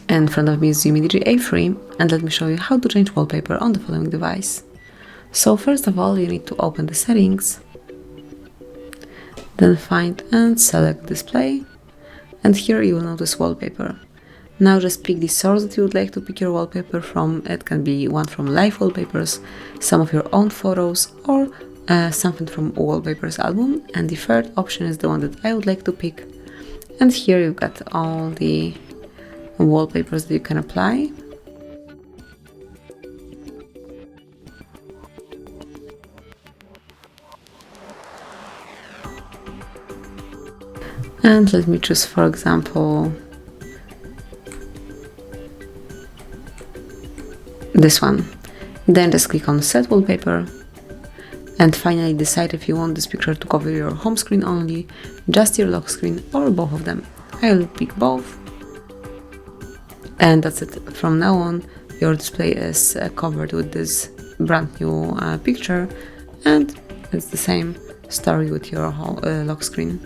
In front of me is UMIDIGI A3, and let me show you how to change wallpaper on the following device. So first of all, you need to open the settings, then find and select display, and here you will notice wallpaper. Now just pick the source that you would like to pick your wallpaper from. It can be one from live wallpapers, some of your own photos, or something from a wallpapers album. And the third option is the one that I would like to pick. And here you've got all the wallpapers that you can apply. And let me choose, for example, this one. Then just click on Set Wallpaper, and finally decide if you want this picture to cover your home screen only, just your lock screen, or both of them. I will pick both. And that's it. From now on, your display is covered with this brand new picture, and it's the same story with your lock screen.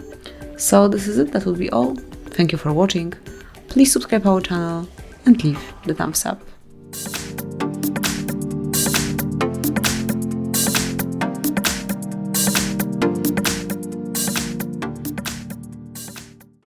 So this is it. That will be all. Thank you for watching. Please subscribe our channel and leave the thumbs up.